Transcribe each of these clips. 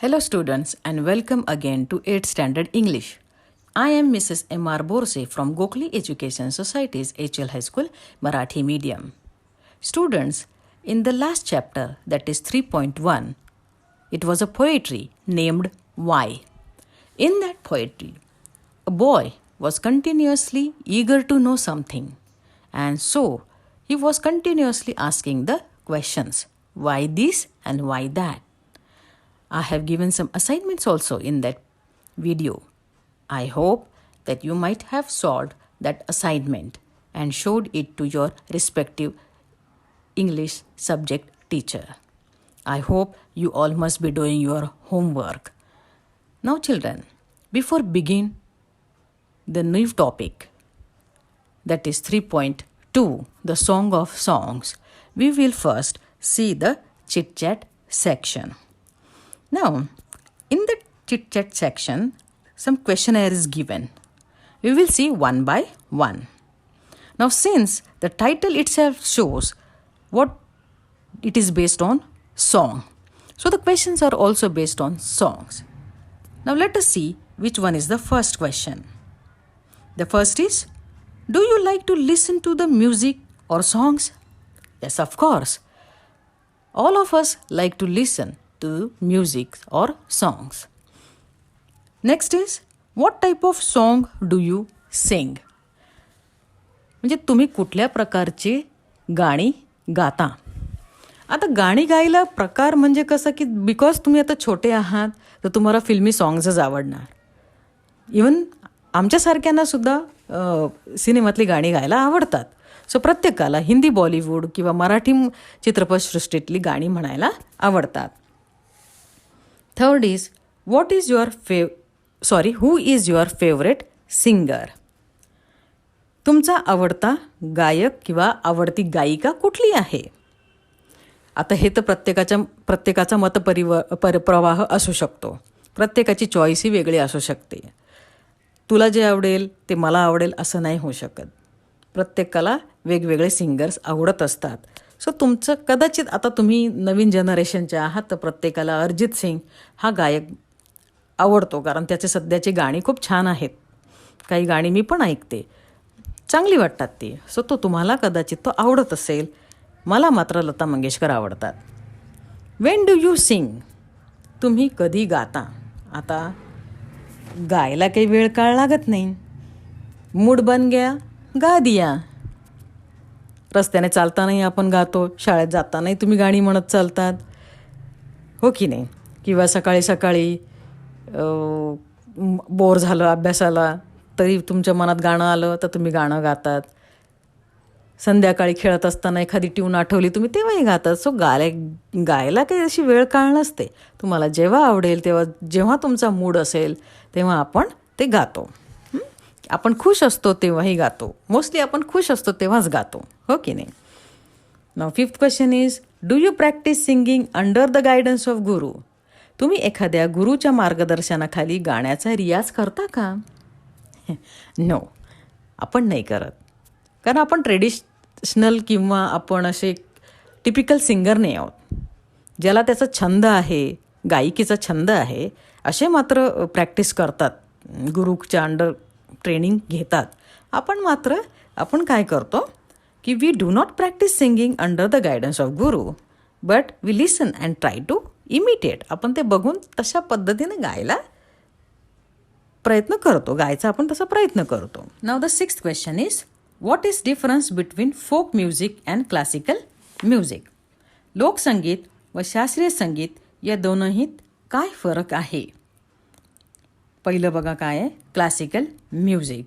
Hello students and welcome again to 8th Standard English. I am Mrs. M.R. Borse from Gokli Education Society's HL High School Marathi Medium. Students, in the last chapter, that is 3.1, it was a poetry named Why. In that poetry, a boy was continuously eager to know something, and so he was continuously asking the questions, why this and why that. I have given some assignments also in that video. I hope that you might have solved that assignment and showed it to your respective English subject teacher. I hope you all must be doing your homework. Now children, before begin the new topic, that is 3.2, the Song of Songs, we will first see the chit-chat section. Now, in the chit-chat section, some questionnaire is given. We will see one by one. Now, since the title itself shows what it is based on, song. So, the questions are also based on songs. Now, let us see which one is the first question. The first is, do you like to listen to the music or songs? Yes, of course. All of us like to listen to music or songs. Next is, what type of song do you sing? म्हणजे तुम्ही कुठल्या प्रकारची गाणी गाता. आता गाणी गायला प्रकार म्हणजे कसं की बिकॉज तुम्ही आता छोटे आहात तर तुम्हाला फिल्मी सॉंग्सच आवडणार. इवन आमच्यासारख्यांना सुद्धा सिनेमातली गाणी गायला आवडतात. सो प्रत्येकाला हिंदी बॉलिवूड किंवा मराठी चित्रपटसृष्टीतली गाणी म्हणायला आवडतात. Third is, who is your favorite singer? तुमचा आवडता गायक किंवा आवडती गायिका कुठली आहे? आता हे तर प्रत्येकाचा प्रवाह असू शकतो. प्रत्येकाची चॉईसही वेगळी असू शकते. तुला जे आवडेल ते मला आवडेल असं नाही होऊ शकत. प्रत्येकाला वेगवेगळे सिंगर्स आवडत असतात. सो तुमचं कदाचित आता तुम्ही नवीन जनरेशनचे आहात तर प्रत्येकाला अरिजित सिंग हा गायक आवडतो कारण त्याचे सध्याची गाणी खूप छान आहेत. काही गाणी मी पण ऐकते, चांगली वाटतात ती. सो तुम्हाला कदाचित तो आवडत असेल. मला मात्र लता मंगेशकर आवडतात. Wien do you sing? तुम्ही कधी गाता? आता गायला काही वेळ काळ लागत नाही. मूड बन गया गा दिया. रस्त्याने चालतानाही आपण गातो, शाळेत जातानाही तुम्ही गाणी म्हणत चालतात, हो की नाही? किंवा सकाळी सकाळी बोर झालं अभ्यासाला तरी तुमच्या मनात गाणं आलं तर तुम्ही गाणं गातात. संध्याकाळी खेळत असताना एखादी ट्यून आठवली तुम्ही तेव्हाही गातात. सो गायला काही अशी वेळ काळ नसते. तुम्हाला जेव्हा आवडेल तेव्हा, जेव्हा तुमचा मूड असेल तेव्हा आपण ते गातो. आपण खुश असतो तेव्हाही गातो. मोस्टली आपण खुश असतो तेव्हाच गातो, हो की नाही? Now fifth question is, do you practice singing under the guidance of गुरु? तुम्ही एखाद्या गुरुच्या मार्गदर्शनाखाली गाण्याचा रियाज करता का? नो, आपण नाही करत. कारण आपण ट्रेडिशनल किंवा आपण असे टिपिकल सिंगर नाही आहोत. ज्याला त्याचा छंद आहे, गायिकेचा छंद आहे, असे मात्र प्रॅक्टिस करतात, गुरुच्या अंडर ट्रेनिंग घेतात. आपण काय करतो की we do not practice singing under the guidance of guru, but we listen and try to imitate. आपण ते बघून तशा पद्धतीने गायचा आपण तसा प्रयत्न करतो. Now the sixth question is, what is difference between folk music and classical music? लोकसंगीत व शास्त्रीय संगीत या दोनहीत काय फरक आहे? पहिलं बघा काय आहे, क्लासिकल म्युझिक.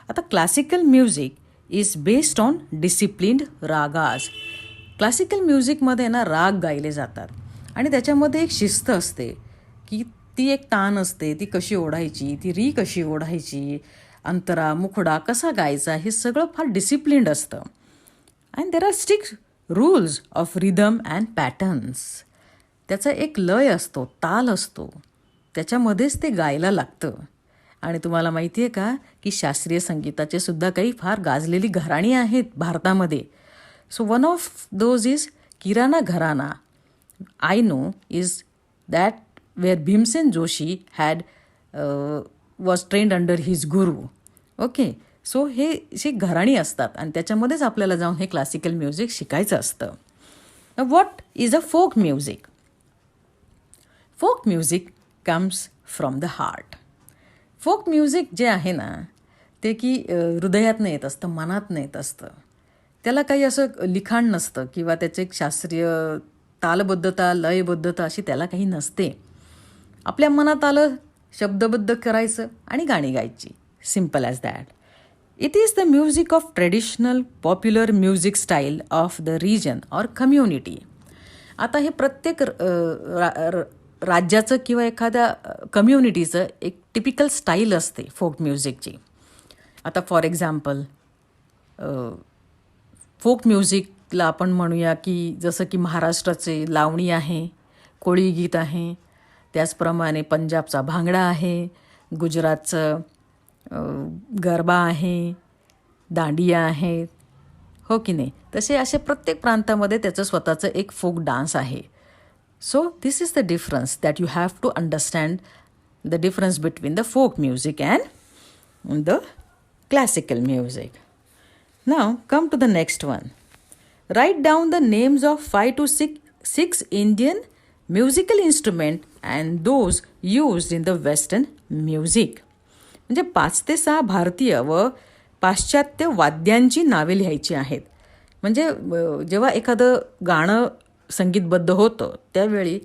आता classical music is based on disciplined ragas. Classical म्युझिकमध्ये ना राग गायले जातात आणि त्याच्यामध्ये एक शिस्त असते की ती एक तान असते, ती कशी ओढायची, ती री कशी ओढायची, अंतरा मुखडा कसा गायचा, हे सगळं फार डिसिप्लिन्ड असतं. And there are strict rules of rhythm and patterns. त्याचा एक लय असतो, ताल असतो, त्याच्यामध्येच ते गायला लागतं. आणि तुम्हाला माहिती आहे का की शास्त्रीय संगीताचे सुद्धा काही फार गाजलेली घराणी आहेत भारतामध्ये. So one of those is Kirana gharana. I know is that where Bhimsen Joshi was trained under his guru. Okay, so हे जे घराणी असतात आणि त्याच्यामध्येच आपल्याला जाऊन हे क्लासिकल म्युझिक शिकायचं असतं. What is a folk music? Folk music comes from the heart. Folk music जे आहे ना ते की हृदयातनं येत असतं, मनातनं येत असतं. त्याला काही असं लिखाण नसतं किंवा त्याचे एक शास्त्रीय तालबद्धता, लयबद्धता अशी त्याला काही नसते. आपल्या मनात आलं, शब्दबद्ध करायचं आणि गाणी गायची. Simple as that. It is the music of traditional popular music style of the region or community. आता हे प्रत्येक राज्याचं किंवा एखाद्या कम्युनिटीचं एक टिपिकल स्टाईल असते फोक म्युझिकची. आता फॉर एक्झाम्पल फोक म्युझिकला आपण म्हणूया की जसं की महाराष्ट्राचे लावणी आहे, कोळी गीत आहे, त्याचप्रमाणे पंजाबचा भांगडा आहे, गुजरातचं गरबा आहे, दांडिया आहे, हो की नाही. तसे असे प्रत्येक प्रांतामध्ये त्याचं स्वतःचं एक फोक डान्स आहे. So this is the difference that you have to understand the difference between the folk music and the classical music. Now come to the next one. Write down the names of 5 to 6 Indian musical instrument and those used in the western music. म्हणजे 5 ते 6 भारतीय व पाश्चात्य वाद्यांची नावे लिहायची आहेत. म्हणजे जेव्हा एखादं गाणं संगीतबद्ध होतं त्यावेळी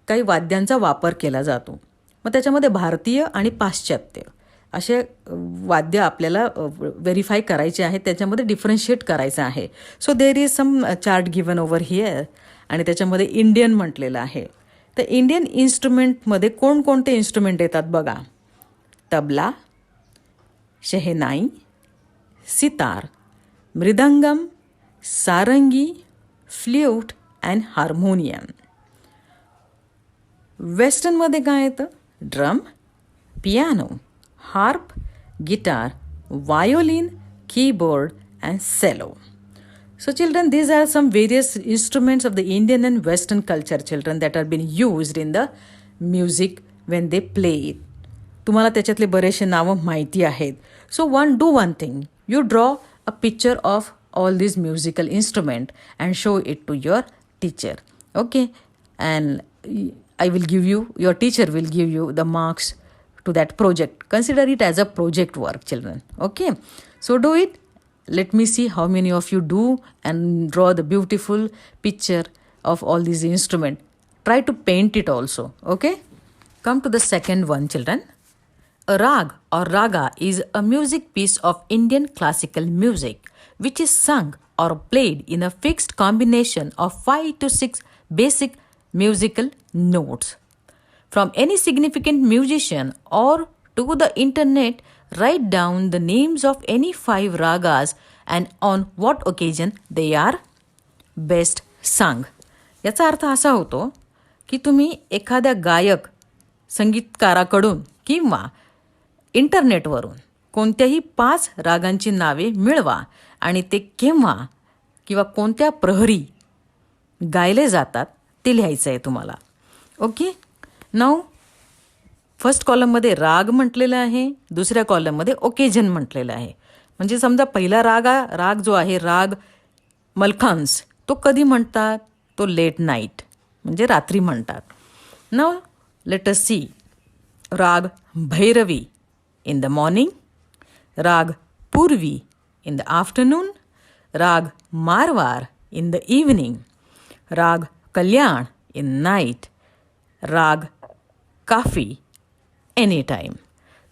काही वाद्यांचा वापर केला जातो. मग त्याच्यामध्ये भारतीय आणि पाश्चात्य असे वाद्य आपल्याला व्हेरीफाय करायचे आहेत, त्याच्यामध्ये डिफरन्शिएट करायचं आहे. So there is some chart given over here आणि त्याच्यामध्ये इंडियन म्हटलेलं आहे. तर इंडियन इन्स्ट्रुमेंटमध्ये कोणकोणते इन्स्ट्रुमेंट येतात बघा. तबला, शेहनाई, सितार, मृदंगम, सारंगी, फ्ल्यूट अँड हार्मोनियम. वेस्टर्नमध्ये काय येतं? Drum, piano, harp, guitar, violin, keyboard and cello. So children, these are some various instruments of the Indian and Western culture, children, that are being used in the music when they play it. तुम्हाला त्याच्यातले बरेचसे नावं माहिती आहेत. So do one thing. You draw a picture of all these musical instrument and show it to your teacher. Okay? And your teacher will give you the marks to that project. Consider it as a project work, children. Okay? So do it. Let me see how many of you do and draw the beautiful picture of all these instruments. Try to paint it also. Okay? Come to the second one, children. A rag or raga is a music piece of Indian classical music which is sung or played in a fixed combination of 5 to 6 basic musical notes. From any significant musician or to the internet, write down the names of any 5 ragas and on what occasion they are best sung. याचा अर्थ असा होतो की तुम्ही एखाद्या गायक, संगीतकाराकडून किंवा इंटरनेटवरून कोणत्याही 5 रागांची नावे मिळवा आणि ते केव्हा किंवा कोणत्या प्रहरी गायले जातात ते लिहायचं आहे तुम्हाला. ओके? नाऊ फर्स्ट कॉलममध्ये राग म्हटलेलं आहे, दुसऱ्या कॉलममध्ये ओकेजन म्हटलेलं आहे. म्हणजे समजा पहिला राग जो आहे राग मलखांस, तो कधी म्हणतात? तो लेट नाईट म्हणजे रात्री म्हणतात. Now let us see. Raga Bhairavi in the morning, राग पूर्वी इन द आफ्टरनून, राग मारवार इन द इव्हनिंग, राग कल्याण इन नाईट, राग काफी एनी टाईम.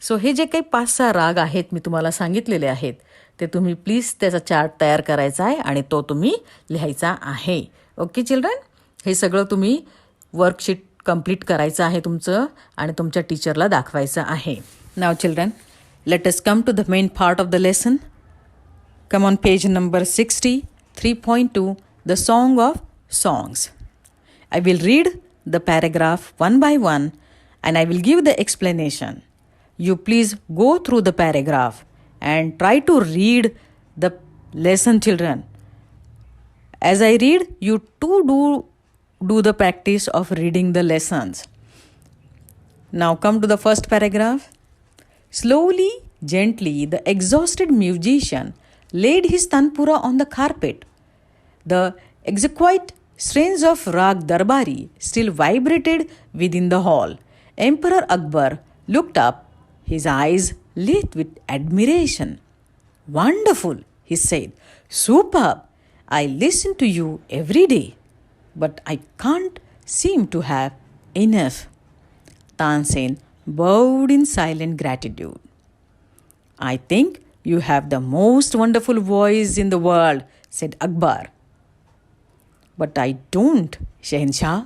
सो हे जे काही 5-6 राग आहेत मी तुम्हाला सांगितलेले आहेत ते तुम्ही प्लीज त्याचा चार्ट तयार करायचा आहे आणि तो तुम्ही लिहायचा आहे. Okay children? हे सगळं तुम्ही वर्कशीट कंप्लीट करायचं आहे तुमचं आणि तुमच्या टीचरला दाखवायचं आहे. Now children, let us come to the main part of the lesson. Come on page number 60, 3.2, the song of songs. I will read the paragraph one by one and I will give the explanation. You please go through the paragraph and try to read the lesson, children. As I read, you too do the practice of reading the lessons. Now come to the first paragraph. Slowly, gently, the exhausted musician laid his tanpura on the carpet. The exquisite strains of Rag Darbari still vibrated within the hall. Emperor Akbar looked up, his eyes lit with admiration. "Wonderful," he said. "Superb. I listen to you every day, but I can't seem to have enough." Tansen bowed in silent gratitude. "I think you have the most wonderful voice in the world," said Akbar. "But I don't, Shahenshah,"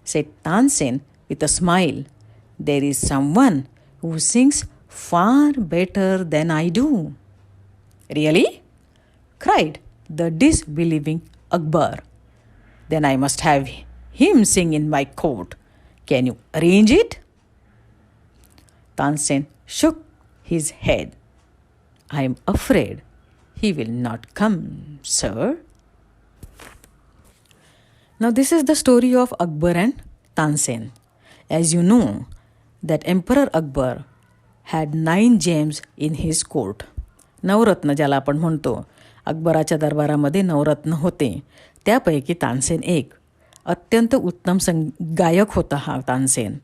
said Tansen with a smile. "There is someone who sings far better than I do." "Really?" cried the disbelieving Akbar. "Then I must have him sing in my court. Can you arrange it?" Tansen shook his head. "I am afraid he will not come, sir." Now this is the story of Akbar and Tansen. As you know, that Emperor Akbar had 9 gems in his court. नवरत्न ज्याला आपण म्हणतो. अकबराच्या दरबारामध्ये नवरत्न होते. त्यापैकी तानसेन एक. अत्यंत उत्तम गायक होता हा तानसेन.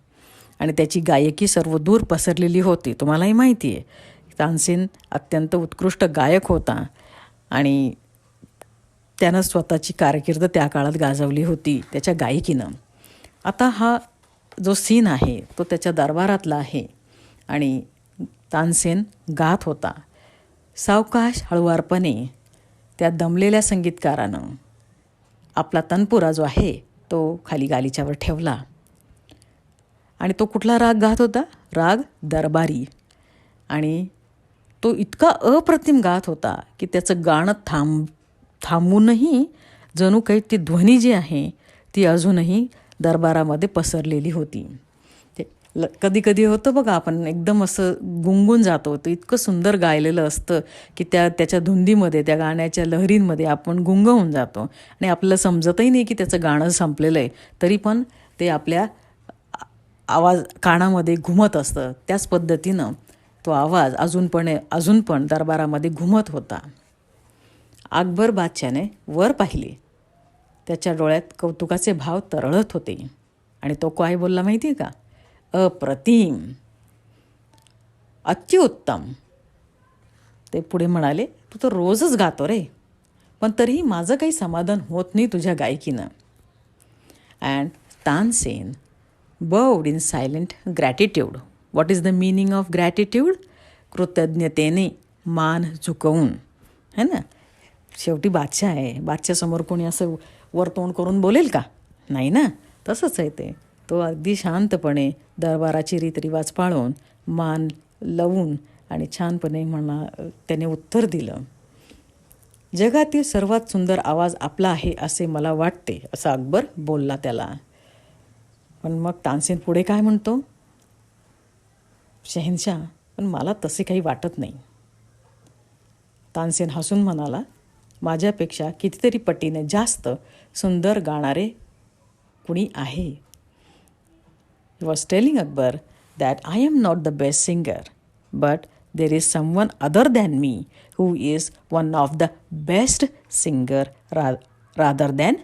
आणि त्याची गायकी सर्वदूर पसरलेली होती. तुम्हालाही माहिती आहे. तानसेन अत्यंत उत्कृष्ट गायक होता आणि त्यानं स्वतःची कारकीर्द त्या काळात गाजवली होती त्याच्या गायकीनं. आता हा जो सीन आहे तो त्याच्या दरबारातला आहे आणि तानसेन गात होता. सावकाश हळुवारपणे त्या दमलेल्या संगीतकारानं आपला तनपुरा जो आहे तो खाली गालिच्यावर ठेवला आणि तो कुठला राग गात होता? राग दरबारी. आणि तो इतका अप्रतिम गात होता की त्याचं गाणं थांबूनही जणू काही ती ध्वनी जी आहे ती अजूनही दरबारामध्ये पसरलेली होती. ते कधी कधी होतं बघा, आपण एकदम असं गुंगून जातो. तो इतकं सुंदर गायलेलं असतं की त्याच्या धुंदीमध्ये, त्या गाण्याच्या लहरींमध्ये आपण गुंग होऊन जातो आणि आपल्याला समजतही नाही की त्याचं गाणं संपलेलं आहे, तरी पण ते आपल्या आवाज कानामध्ये घुमत असतं. त्याच पद्धतीनं तो आवाज अजून पण दरबारामध्ये घुमत होता. अकबर बादशाने वर पाहिले. त्याच्या डोळ्यात कौतुकाचे भाव तरळत होते आणि तो काय बोलला माहिती आहे का? "अप्रतिम, अत्युत्तम." ते पुढे म्हणाले, "तू तर रोजच गातो रे, पण तरीही माझं काही समाधान होत नाही तुझ्या गायकीनं." And Tansen bowed in silent gratitude. What is the meaning of gratitude? कृतज्ञतेने मान झुकवून, है ना. शेवटी बादशाह आहे. बादशाहसमोर कोणी असं वरतोंड करून बोलेल का? नाही ना. तसंच आहे ते. तो अगदी शांतपणे दरबाराची रीतरिवाज पाळून मान लवून आणि छानपणे त्याने उत्तर दिलं. "जगातील सर्वात सुंदर आवाज आपला आहे असे मला वाटते," असं अकबर बोलला त्याला. पण मग तानसेन पुढे काय म्हणतो? "शहेनशाह, पण मला तसे काही वाटत नाही." तानसेन हसून म्हणाला, "माझ्यापेक्षा कितीतरी पटीने जास्त सुंदर गाणारे कुणी आहे." He was telling Akbar that I am not the best singer, but there is someone other than me who is one of the best singer rather than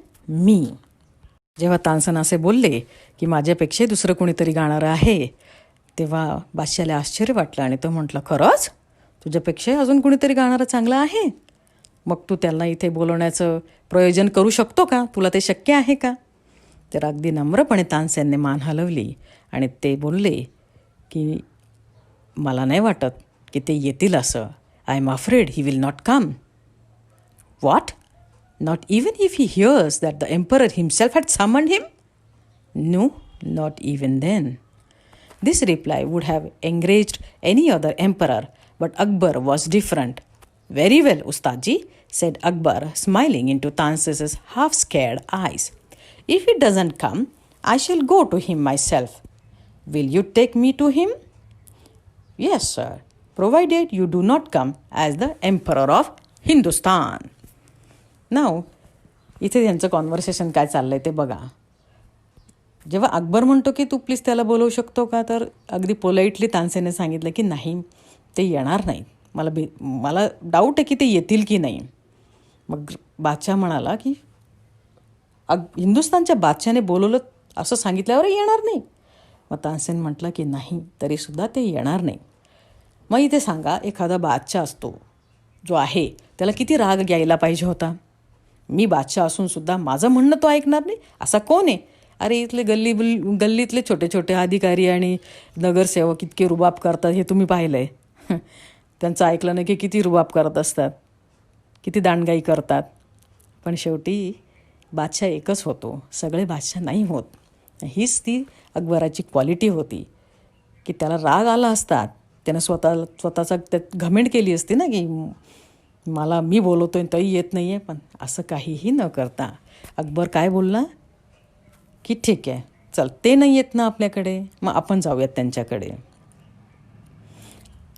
me. जेव्हा तानसेन असे बोलले की माझ्यापेक्षा दुसरं कोणीतरी गाणारं आहे, तेव्हा बादशाहला आश्चर्य वाटलं आणि तो म्हटला, "खरंच? तुझ्यापेक्षा अजून कोणीतरी गाणारं चांगलं आहे? मग तू त्यांना इथे बोलवण्याचं प्रयोजन करू शकतो का? तुला ते शक्य आहे का?" तर अगदी नम्रपणे तानसेनने मान हलवली आणि ते बोलले की मला नाही वाटत की ते येतील असं. "I am afraid he will not come." "What? Not even if he hears that the emperor himself had summoned him?" "No, not even then." This reply would have enraged any other emperor, but Akbar was different. "Very well, Ustadji," said Akbar, smiling into Tansen's half-scared eyes. "If he doesn't come, I shall go to him myself. Will you take me to him?" "Yes, sir, provided you do not come as the emperor of Hindustan." नाव इथे त्यांचं conversation काय चाललंय ते बघा. जेव्हा अकबर म्हणतो की तू please त्याला बोलवू शकतो का, तर अगदी पोलाइटली तानसेनने सांगितलं की नाही, ते येणार नाही. मला डाऊट आहे की ते येतील की नाही. मग बादशाह म्हणाला की हिंदुस्थानच्या बादशाहने बोलवलं असं सांगितल्यावर येणार नाही. मग तानसेन म्हटलं की नाही, तरीसुद्धा ते येणार नाही. मग इथे सांगा, एखादा बादशाह असतो जो आहे, त्याला किती राग घ्यायला पाहिजे होता. मी बादशाह असूनसुद्धा माझं म्हणणं तो ऐकणार नाही, असा कोण आहे? अरे इथले गल्लीतले छोटे छोटे अधिकारी आणि नगरसेवक इतके रुबाब करतात हे तुम्ही पाहिलं आहे. त्यांचं ऐकलं नाही की किती रुबाब करत असतात, किती दांडगाई करतात. पण शेवटी बादशाह एकच होतो, सगळे बादशाह नाही होत. हीच ती अकबराची क्वालिटी होती की त्याला राग आला असता, त्यानं स्वतःचा त्यात घमेंड केली असती ना की मी बोलवतोय तरी येत नाही आहे. पण असं काहीही न करता अकबर काय बोलला की ठीक आहे, चल ते नाही येत ना आपल्याकडे, मग आपण जाऊयात त्यांच्याकडे.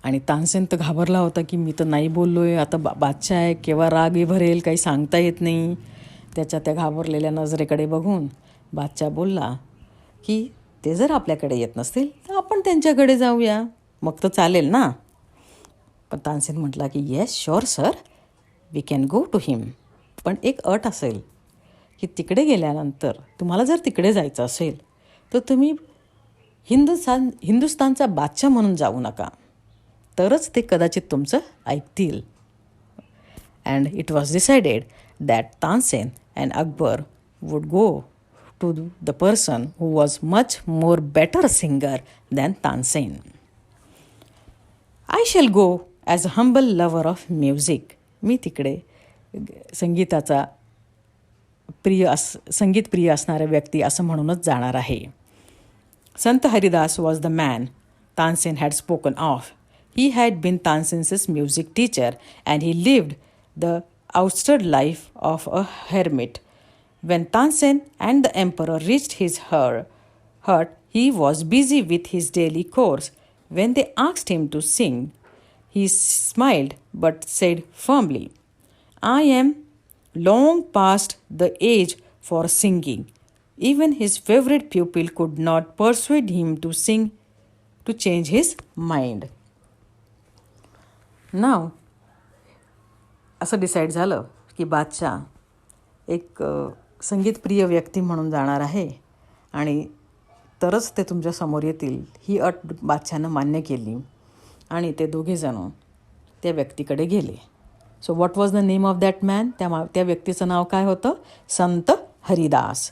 आणि तानसेन तर घाबरला होता की मी तर नाही बोललो आहे, आता बादशाह आहे, केव्हा रागही भरेल काही सांगता येत नाही. त्याच्या त्या घाबरलेल्या नजरेकडे बघून बादशाह बोलला की ते जर आपल्याकडे येत नसतील तर आपण त्यांच्याकडे जाऊया, मग तर चालेल ना. पण तानसेन म्हटला की yes sure sir, we can go to him. पण एक अट असेल की तिकडे गेल्यानंतर तुम्हाला जर तिकडे जायचं असेल तर तुम्ही हिंदुस्थानचा बादशाह म्हणून जाऊ नका, तरच ते कदाचित तुमचं ऐकतील. And it was decided that Tansen and Akbar would go to the person who was much more better singer than Tansen. I shall go as a humble lover of music. मी तिकडे संगीत प्रिय असणाऱ्या व्यक्ती असं म्हणूनच जाणार आहे. संत Haridas was the man Tansen had spoken of. He had been Tansen's music teacher and he lived the outward life of a hermit. When Tansen and the emperor reached his hut, he was busy with his daily chores. When they asked him to sing, he smiled but said firmly, I am long past the age for singing. Even his favorite pupil could not persuade him to sing to change his mind. नाव असं decide झालं की बादशाह एक संगीतप्रिय व्यक्ती म्हणून जाणार आहे आणि तरच ते तुमच्यासमोर येतील. ही अट बादशाहनं मान्य केली आणि ते दोघेजण त्या व्यक्तीकडे गेले. So what was the name of that man? त्या व्यक्तीचं नाव काय होतं? संत हरिदास.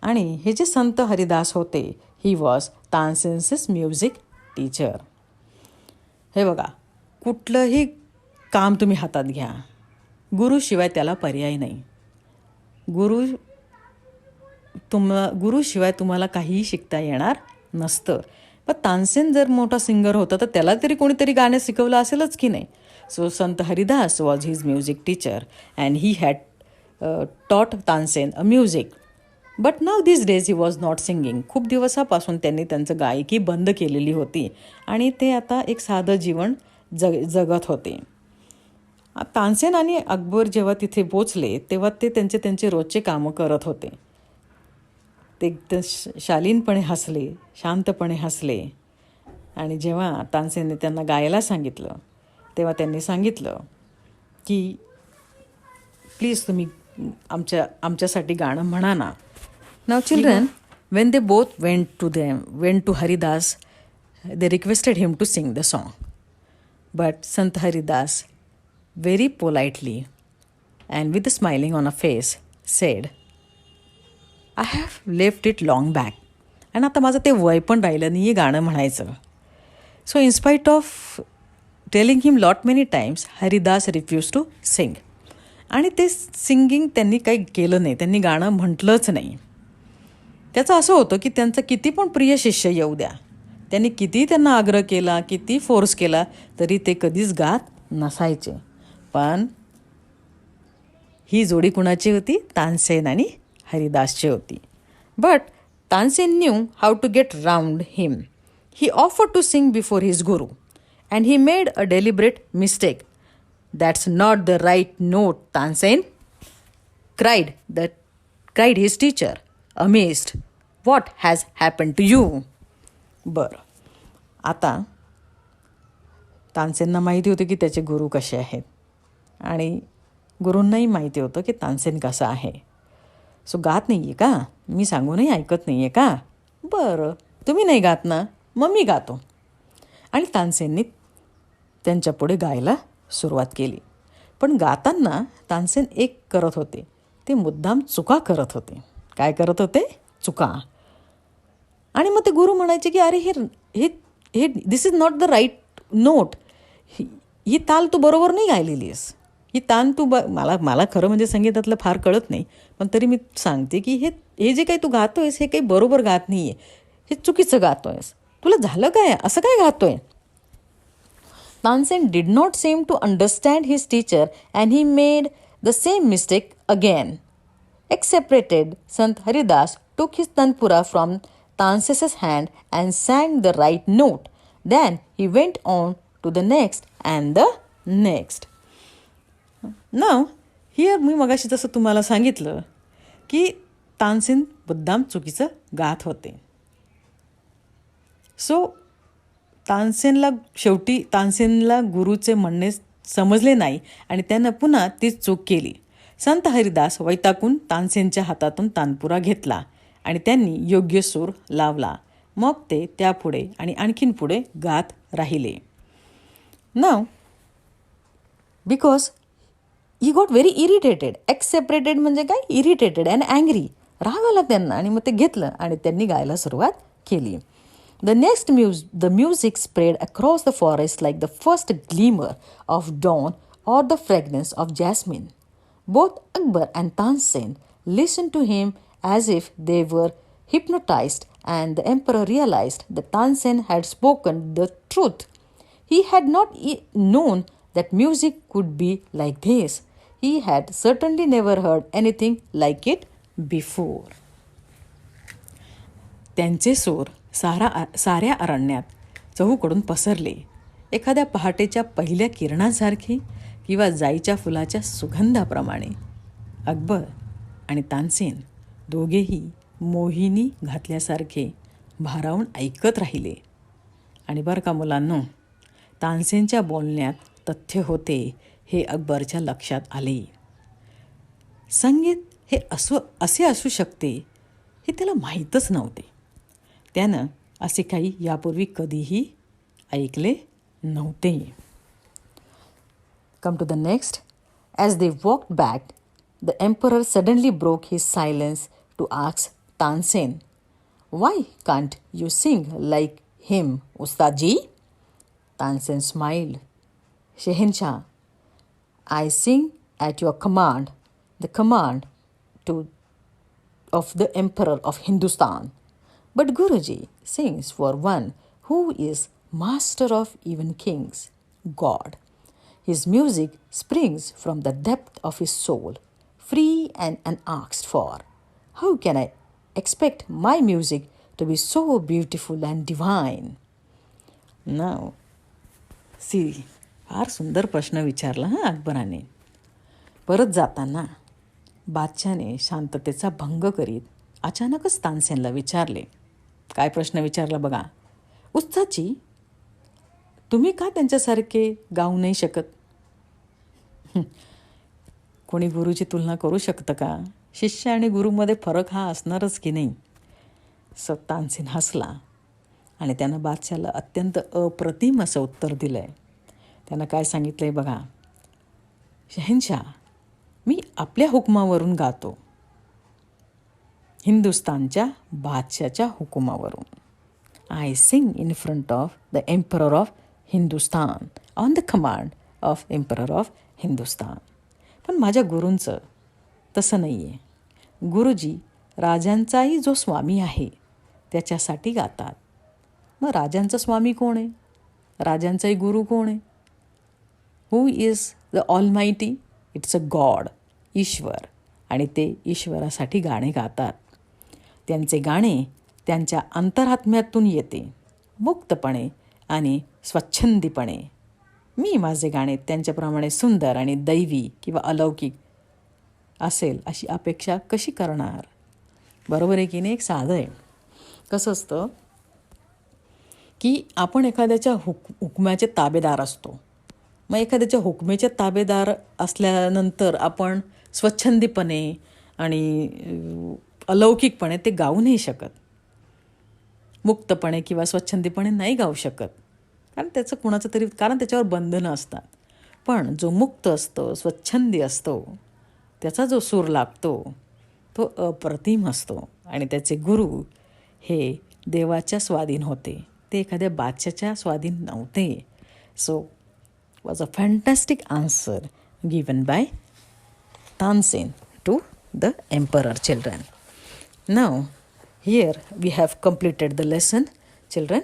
आणि हे जे संत हरिदास होते, he was Tansen's music teacher. हे बघा, कुठलंही काम तुम्ही हातात घ्या, गुरुशिवाय त्याला पर्याय नाही. गुरुशिवाय तुम्हाला काहीही शिकता येणार नसतं. पण तानसेन जर मोठा सिंगर होता तर त्याला तरी कोणीतरी गाणं शिकवलं असेलच की नाही. So Sant Haridas was his music teacher and he had taught Tansen a music. But now this days he was not singing. खूप दिवसापासून त्यांनी त्यांचं गायकी बंद केलेली होती आणि ते आता एक साधं जीवन जगत होते. तानसेन आणि अकबर जेव्हा तिथे पोचले तेव्हा ते त्यांचे रोजचे कामं करत होते. ते शालीनपणे हसले, शांतपणे हसले. आणि जेव्हा तानसेनने त्यांना गायला सांगितलं तेव्हा त्यांनी सांगितलं की प्लीज तुम्ही आमच्यासाठी गाणं म्हणा ना. Now children, when they both went to Haridas, they requested him to sing the song. But Sant Haridas very politely and with a smiling on a face said, I have left it long back. आणि आता माझं ते वय पण राहिलं नाही आहे गाणं म्हणायचं. So in spite of telling him lot many times, Haridas refused to sing. आणि ते सिंगिंग त्यांनी काही केलं नाही, त्यांनी गाणं म्हटलंच नाही. त्याचं असं होतं की त्यांचा किती पण प्रिय शिष्य येऊ द्या, त्यांनी किती त्यांना आग्रह केला, किती फोर्स केला, तरी ते कधीच गात नसायचे. पण ही जोडी कुणाची होती? तानसेन आणि हरिदासची होती. But Tansen knew how to get round him. He offered to sing before his guru and he made a deliberate mistake. That's not the right note, Tansen cried his teacher, amazed. What has happen to you. बरं, आता तानसेनना माहिती होतं की त्याचे गुरु कसे आहेत आणि गुरूंनाही माहिती होतं की तानसेन कसा आहे. सो गात नाही आहे का, मी सांगूनही ऐकत नाही आहे का, बरं तुम्ही नाही गात ना, मग मी गातो. आणि तानसेननी त्यांच्यापुढे गायला सुरुवात केली. पण गाताना तानसेन एक करत होते, ते मुद्दाम चुका करत होते. काय करत होते? चुका. आणि मग ते गुरु म्हणायचे की अरे हे हे हे this is not the right note, ही ताल तू बरोबर नाही गायलेली आहेस, ही तान तू मला खरं म्हणजे संगीतातलं फार कळत नाही, पण तरी मी सांगते की हे जे काही तू गातोयस हे काही बरोबर गात नाही आहे, हे चुकीचं गातोयस, तुला झालं काय, असं काय गातोय. Tansen did not seem to understand his teacher and he made the same mistake again. Exasperated, Sant Haridas took his tanpura from Tansen's hand and sang the right note. Then he went on to the next and the next. Now, here मी मगाशी जसं तुम्हाला सांगितलं की तानसेन मुद्दाम चुकीचं गात होते. So तानसेनला गुरुचे म्हणणे समजले नाही आणि त्यानं पुन्हा तीच चूक केली. संत हरिदास वैतागून तानसेनच्या हातातून तानपुरा घेतला आणि त्यांनी योग्य सूर लावला. मग ते त्यापुढे आणि आणखीन पुढे गात राहिले. Now because he got very irritated. Exasperated म्हणजे काय, इरिटेटेड अँड अँग्री, राग आला त्यांना आणि मग ते घेतलं आणि त्यांनी गायला सुरुवात केली. The music spread across the forest like the first glimmer of dawn or the fragrance of jasmine. Both Akbar and Tansen listened to him as if they were hypnotized, and the emperor realized that Tansen had spoken the truth. He had not known that music could be like this. He had certainly never heard anything like it before. त्यांचे सूर साऱ्या अरण्यात चहूकडून पसरले, एखाद्या पहाटेच्या पहिल्या किरणासारखे किंवा जाईच्या फुलाच्या सुगंधाप्रमाणे. अकबर आणि तानसेन दोघेही मोहिनी घातल्यासारखे भारावून ऐकत राहिले. आणि बरं का मुलांनो, तानसेनच्या बोलण्यात तथ्य होते हे अकबरच्या लक्षात आले. संगीत हे असे असू शकते हे त्याला माहीतच नव्हते. त्यानं असे काही यापूर्वी कधीही ऐकले नव्हते. Come to the next. As they walked back, the emperor suddenly broke his silence to ask Tansen, "Why can't you sing like him, Ustadji?" Tansen smiled. "Shehenshah, I sing at your command, the command of the emperor of Hindustan. But Guruji sings for one who is master of even kings, God. His music springs from the depth of his soul, free and unasked for. How can I expect my music to be so beautiful and divine?" Now, see, फार सुंदर प्रश्न विचारला अकबराने. परत जाताना बादशाने शांततेचा भंग करीत अचानकच तानसेनला विचारले. काय प्रश्न विचारला बघा. "उस्तादजी, तुम्ही का त्यांच्यासारखे गाऊ नाही शकत?" कोणी गुरुची तुलना करू शकतं का? शिष्य आणि गुरुमध्ये फरक हा असणारच की नाही. तानसेन हसला आणि त्यानं बादशाला अत्यंत अप्रतिम असं उत्तर दिलं आहे. त्यानं काय सांगितलं आहे बघा. "शहेनशाह, मी आपल्या हुकमावरून गातो, हिंदुस्तानच्या बादशाच्या हुकुमावरून. I sing in front of the emperor of Hindustan on the command of emperor of Hindustan." पण माझ्या गुरूंचं तसं नाही आहे. गुरुजी राजांचाही जो स्वामी आहे त्याच्यासाठी गातात. मग राजांचा स्वामी कोण आहे? राजांचाही गुरु कोण आहे? Who is the almighty? It's a god, ईश्वर. आणि ते ईश्वरासाठी गाणे गातात. त्यांचे गाणे त्यांच्या अंतरात्म्यातून येते, मुक्तपणे आणि स्वच्छंदीपणे. मी माझे गाणे त्यांच्याप्रमाणे सुंदर आणि दैवी किंवा अलौकिक असेल अशी अपेक्षा कशी करणार? बरोबर आहे की नाही? एक साधं आहे. कसं असतं की आपण एखाद्याच्या हुकम्याचे ताबेदार असतो. मग एखाद्याच्या हुकमेचे ताबेदार असल्यानंतर आपण स्वच्छंदीपणे आणि अलौकिकपणे ते गाऊ नाही शकत. मुक्तपणे किंवा स्वच्छंदीपणे नाही गाऊ शकत, कारण त्याचं कुणाचं तरी, कारण त्याच्यावर बंधनं असतात. पण जो मुक्त असतो, स्वच्छंदी असतो, त्याचा जो सूर लागतो तो अप्रतिम असतो आणि त्याचे गुरु हे देवाच्या स्वाधीन होते, ते एखाद्या बादशाच्या स्वाधीन नव्हते. So was a fantastic answer given by Tansen to the emperor, children. Now, here we have completed the lesson, children.